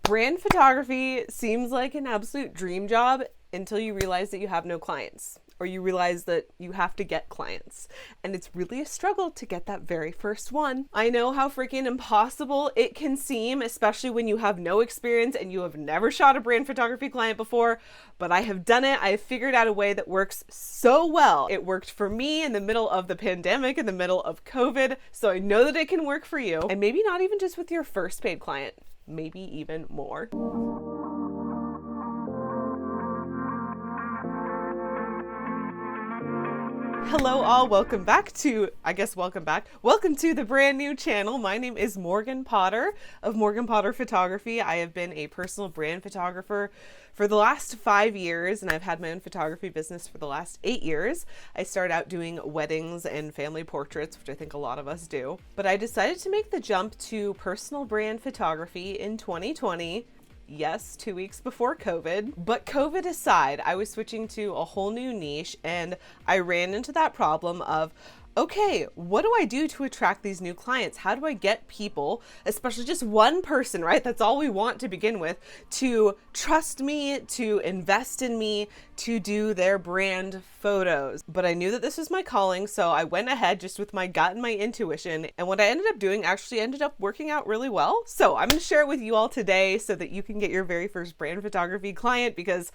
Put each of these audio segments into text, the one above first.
Brand photography seems like an absolute dream job until you realize that you have no clients, or you realize that you have to get clients. And it's really a struggle to get that very first one. I know how freaking impossible it can seem, especially when you have no experience and you have never shot a brand photography client before, but I have done it. I have figured out a way that works so well. It worked for me in the middle of the pandemic, in the middle of COVID, so I know that it can work for you. And maybe not even just with your first paid client, maybe even more. Hello all, welcome back. Welcome to the brand new channel. My name is Morgan Potter of Morgan Potter Photography. I have been a personal brand photographer for the last 5 years, and I've had my own photography business for the last 8 years. I started out doing weddings and family portraits, which I think a lot of us do. But I decided to make the jump to personal brand photography in 2020. Yes, 2 weeks before COVID. But COVID aside, I was switching to a whole new niche, and I ran into that problem of, okay, what do I do to attract these new clients? How do I get people, especially just one person, right? That's all we want to begin with, to trust me, to invest in me, to do their brand photos. But I knew that this was my calling, so I went ahead just with my gut and my intuition. And what I ended up doing actually ended up working out really well. So I'm going to share it with you all today so that you can get your very first brand photography client, because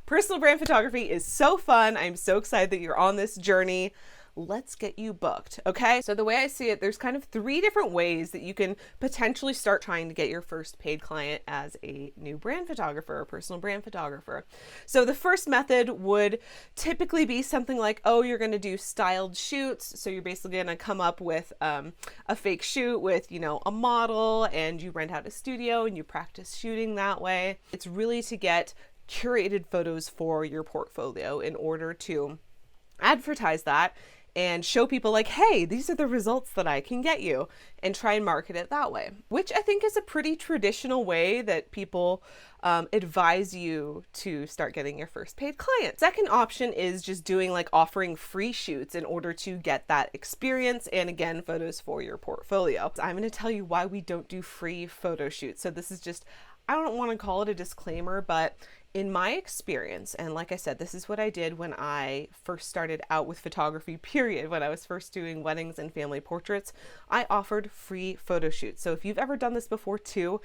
personal brand photography is so fun. I'm so excited that you're on this journey. Let's get you booked. Okay. So the way I see it, there's kind of 3 different ways that you can potentially start trying to get your first paid client as a new brand photographer or personal brand photographer. So the first method would typically be something like, oh, you're going to do styled shoots. So you're basically going to come up with a fake shoot with, a model, and you rent out a studio and you practice shooting that way. It's really to get curated photos for your portfolio in order to advertise that and show people like, hey, these are the results that I can get you, and try and market it that way, which I think is a pretty traditional way that people advise you to start getting your first paid client. Second option is just doing offering free shoots in order to get that experience and, again, photos for your portfolio. I'm going to tell you why we don't do free photo shoots. So this is just, I don't want to call it a disclaimer, but in my experience, and like I said, this is what I did when I first started out with photography, period. When I was first doing weddings and family portraits, I offered free photo shoots. So if you've ever done this before too,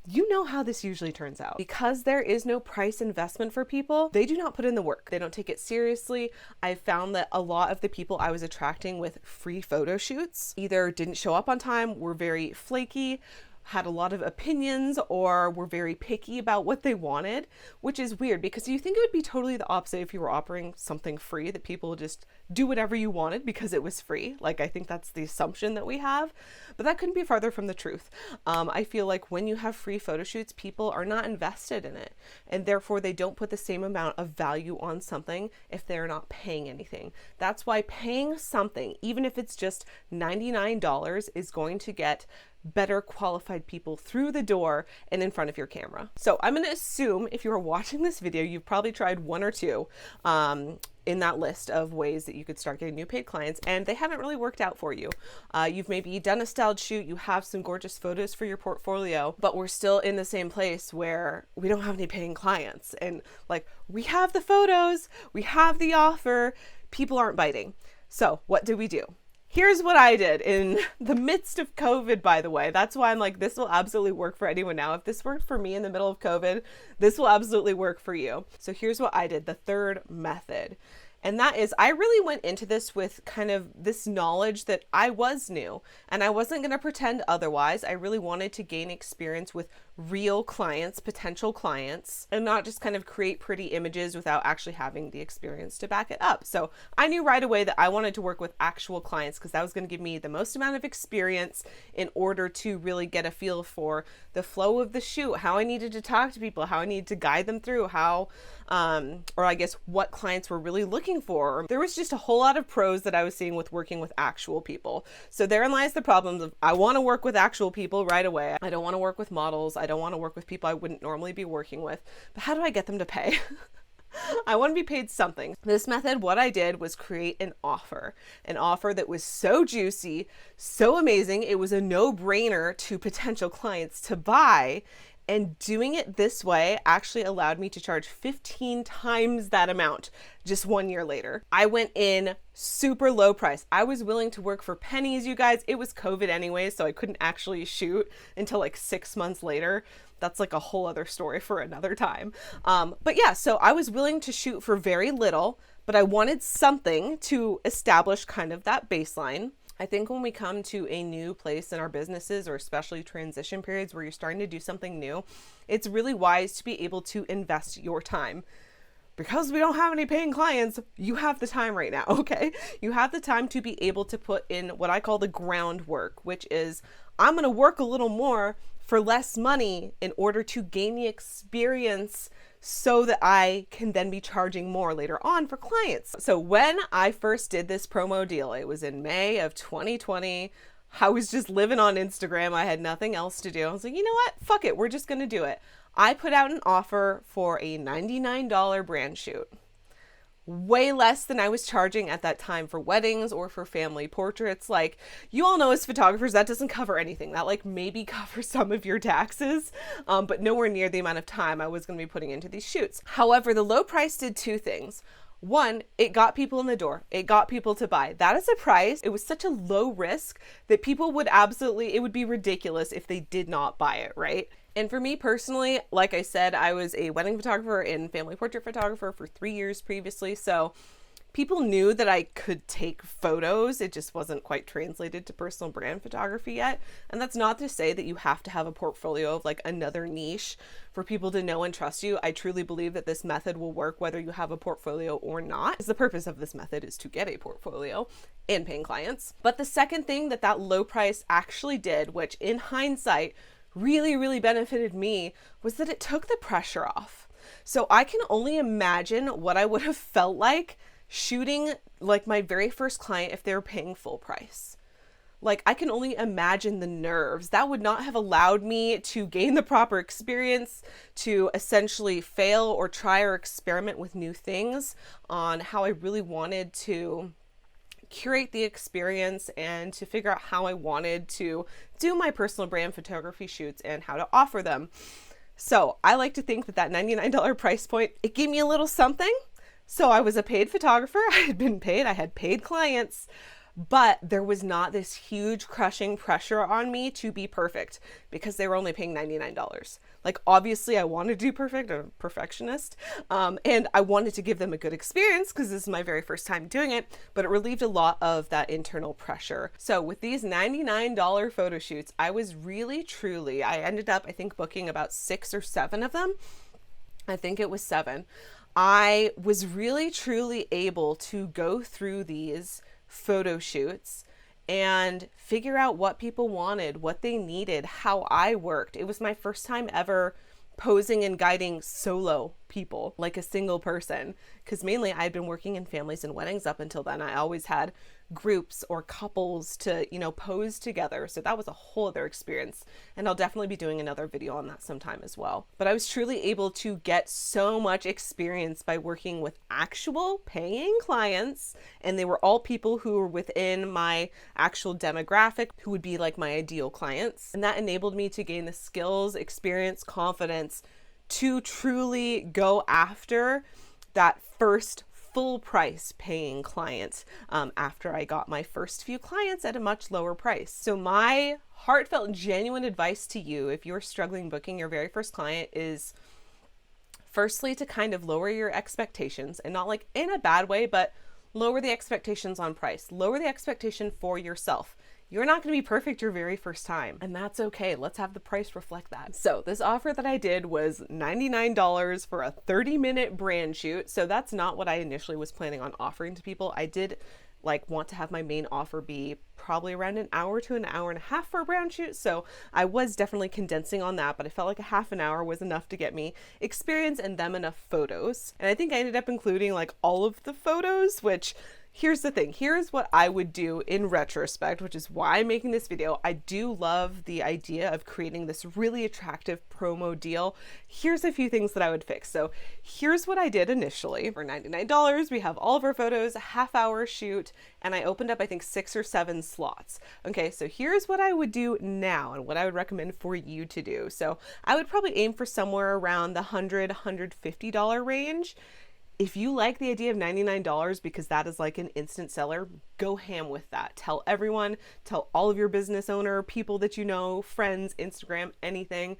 you know how this usually turns out. Because there is no price investment for people, they do not put in the work. They don't take it seriously. I found that a lot of the people I was attracting with free photo shoots either didn't show up on time, were very flaky, had a lot of opinions, or were very picky about what they wanted, which is weird because you think it would be totally the opposite if you were offering something free, that people would just do whatever you wanted because it was free. I think that's the assumption that we have, but that couldn't be farther from the truth. I feel like when you have free photo shoots, people are not invested in it, and therefore they don't put the same amount of value on something if they're not paying anything. That's why paying something, even if it's just $99, is going to get better qualified people through the door and in front of your camera. So I'm going to assume if you are watching this video, you've probably tried 1 or 2 in that list of ways that you could start getting new paid clients, and they haven't really worked out for you. You've maybe done a styled shoot, you have some gorgeous photos for your portfolio, but we're still in the same place where we don't have any paying clients. And we have the photos, we have the offer, people aren't biting. So what do we do? Here's what I did in the midst of COVID, by the way. That's why I'm like, this will absolutely work for anyone now. If this worked for me in the middle of COVID, this will absolutely work for you. So here's what I did, the third method. And that is, I really went into this with kind of this knowledge that I was new and I wasn't going to pretend otherwise. I really wanted to gain experience with real clients, potential clients, and not just kind of create pretty images without actually having the experience to back it up. So I knew right away that I wanted to work with actual clients because that was going to give me the most amount of experience in order to really get a feel for the flow of the shoot, how I needed to talk to people, how I needed to guide them through, or I guess what clients were really looking for. There was just a whole lot of pros that I was seeing with working with actual people. So therein lies the problem of, I want to work with actual people right away. I don't want to work with models. I don't want to work with people I wouldn't normally be working with. But how do I get them to pay? I want to be paid something. This method, what I did was create an offer that was so juicy, so amazing. It was a no-brainer to potential clients to buy. And doing it this way actually allowed me to charge 15 times that amount just 1 year later. I went in super low price. I was willing to work for pennies, you guys. It was COVID anyway, so I couldn't actually shoot until like 6 months later. That's like a whole other story for another time. But yeah, so I was willing to shoot for very little, but I wanted something to establish kind of that baseline. I think when we come to a new place in our businesses, or especially transition periods where you're starting to do something new, it's really wise to be able to invest your time. Because we don't have any paying clients, you have the time right now, okay? You have the time to be able to put in what I call the groundwork, which is I'm going to work a little more for less money in order to gain the experience so that I can then be charging more later on for clients. So when I first did this promo deal, it was in May of 2020. I was just living on Instagram. I had nothing else to do. I was like, you know what? Fuck it. We're just going to do it. I put out an offer for a $99 brand shoot. Way less than I was charging at that time for weddings or for family portraits. Like, you all know as photographers, that doesn't cover anything. That like maybe covers some of your taxes, but nowhere near the amount of time I was going to be putting into these shoots. However, the low price did two things. One, it got people in the door. It got people to buy. That is a price. It was such a low risk that people would absolutely, it would be ridiculous if they did not buy it, right? And for me personally, like I said, I was a wedding photographer and family portrait photographer for 3 years previously. So people knew that I could take photos. It just wasn't quite translated to personal brand photography yet. And that's not to say that you have to have a portfolio of like another niche for people to know and trust you. I truly believe that this method will work whether you have a portfolio or not. Because the purpose of this method is to get a portfolio and paying clients. But the second thing that that low price actually did, which in hindsight really benefited me, was that it took the pressure off. So I can only imagine what I would have felt like shooting like my very first client if they were paying full price. Like, I can only imagine the nerves. That would not have allowed me to gain the proper experience, to essentially fail or try or experiment with new things on how I really wanted to curate the experience and to figure out how I wanted to do my personal brand photography shoots and how to offer them. So I like to think that that $99 price point, it gave me a little something. So I was a paid photographer. I had been paid. I had paid clients. But there was not this huge crushing pressure on me to be perfect because they were only paying $99. Like, obviously I wanted to do perfect, I'm a perfectionist. And I wanted to give them a good experience because this is my very first time doing it, but it relieved a lot of that internal pressure. So with these $99 photo shoots, I was really, truly, I ended up, I think, booking about 6 or 7 of them. I think it was 7. I was really, truly able to go through these photo shoots and figure out what people wanted, what they needed, how I worked. It was my first time ever posing and guiding solo people, like a single person, because mainly I had been working in families and weddings up until then. I always had groups or couples to, pose together. So that was a whole other experience. And I'll definitely be doing another video on that sometime as well. But I was truly able to get so much experience by working with actual paying clients. And they were all people who were within my actual demographic, who would be like my ideal clients. And that enabled me to gain the skills, experience, confidence to truly go after that first full price paying client after I got my first few clients at a much lower price. So my heartfelt, genuine advice to you, if you're struggling booking your very first client, is firstly to kind of lower your expectations, and not like in a bad way, but lower the expectations on price. Lower the expectation for yourself. You're not going to be perfect your very first time, and that's okay. Let's have the price reflect that. So this offer that I did was $99 for a 30-minute brand shoot. So that's not what I initially was planning on offering to people. I did want to have my main offer be probably around an hour to an hour and a half for a brand shoot. So I was definitely condensing on that, but I felt like a half an hour was enough to get me experience and them enough photos. And I think I ended up including all of the photos, which, here's the thing. Here's what I would do in retrospect, which is why I'm making this video. I do love the idea of creating this really attractive promo deal. Here's a few things that I would fix. So here's what I did initially. For $99, we have all of our photos, a half-hour shoot, and I opened up, I think, 6 or 7 slots. Okay, so here's what I would do now and what I would recommend for you to do. So I would probably aim for somewhere around the $100, $150 range. If you like the idea of $99 because that is like an instant seller, go ham with that. Tell everyone, tell all of your business owner, people that you know, friends, Instagram, anything.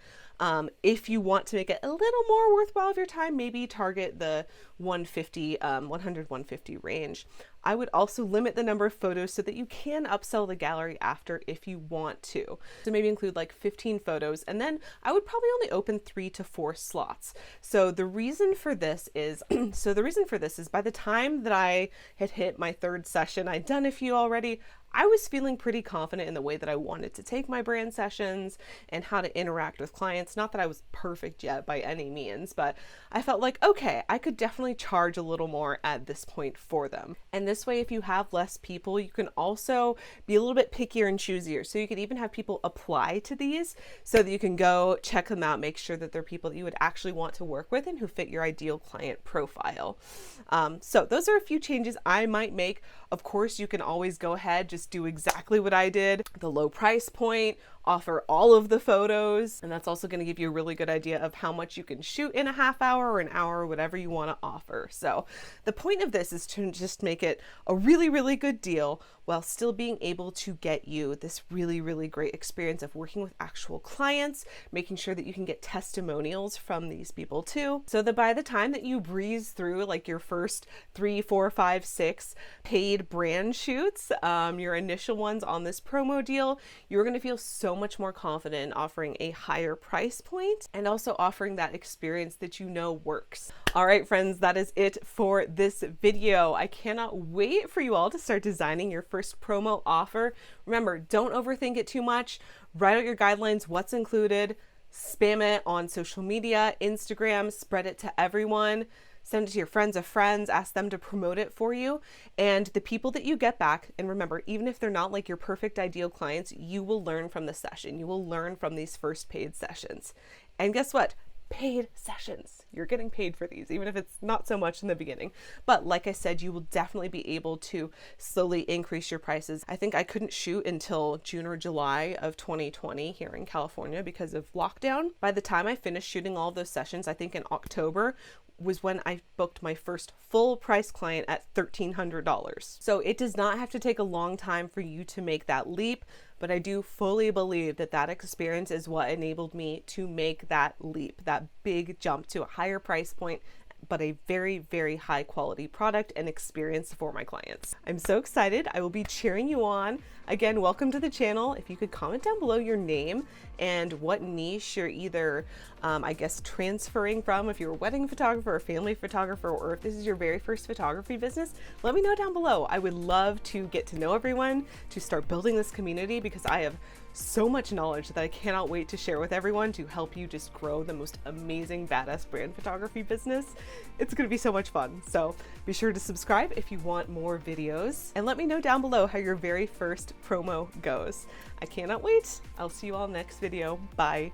If you want to make it a little more worthwhile of your time, maybe target the 100, 150 range. I would also limit the number of photos so that you can upsell the gallery after if you want to. So maybe include like 15 photos, and then I would probably only open 3 to 4 slots. So the reason for this is, by the time that I had hit my 3rd session, I'd done a few already, I was feeling pretty confident in the way that I wanted to take my brand sessions and how to interact with clients. Not that I was perfect yet by any means, but I felt like, okay, I could definitely charge a little more at this point for them. And this way, if you have less people, you can also be a little bit pickier and choosier. So you could even have people apply to these so that you can go check them out, make sure that they're people that you would actually want to work with and who fit your ideal client profile. So those are a few changes I might make. Of course, you can always go ahead, just do exactly what I did, the low price point, offer all of the photos, and that's also going to give you a really good idea of how much you can shoot in a half hour or an hour, whatever you want to offer. So the point of this is to just make it a really, really good deal while still being able to get you this really, really great experience of working with actual clients, making sure that you can get testimonials from these people too, so that by the time that you breeze through like your first 3, 4, 5, 6 paid brand shoots, your initial ones on this promo deal, you're going to feel so much more confident in offering a higher price point and also offering that experience that you know works. All right, friends, that is it for this video. I cannot wait for you all to start designing your first promo offer. Remember, don't overthink it too much. Write out your guidelines, what's included, spam it on social media, Instagram, spread it to everyone. Send it to your friends of friends, ask them to promote it for you. And the people that you get back, and remember, even if they're not like your perfect ideal clients, you will learn from the session. You will learn from these first paid sessions. And guess what? Paid sessions. You're getting paid for these, even if it's not so much in the beginning. But like I said, you will definitely be able to slowly increase your prices. I think I couldn't shoot until June or July of 2020 here in California because of lockdown. By the time I finished shooting all of those sessions, I think in October, was when I booked my first full price client at $1,300. So it does not have to take a long time for you to make that leap, but I do fully believe that that experience is what enabled me to make that leap, that big jump to a higher price point, but a very, very high quality product and experience for my clients. I'm so excited. I will be cheering you on. Again, welcome to the channel. If you could comment down below your name and what niche you're either, I guess, transferring from, if you're a wedding photographer or family photographer, or if this is your very first photography business, let me know down below. I would love to get to know everyone, to start building this community, because I have so much knowledge that I cannot wait to share with everyone to help you just grow the most amazing badass brand photography business. It's going to be so much fun. So be sure to subscribe if you want more videos, and let me know down below how your very first promo goes. I cannot wait. I'll see you all next video. Bye.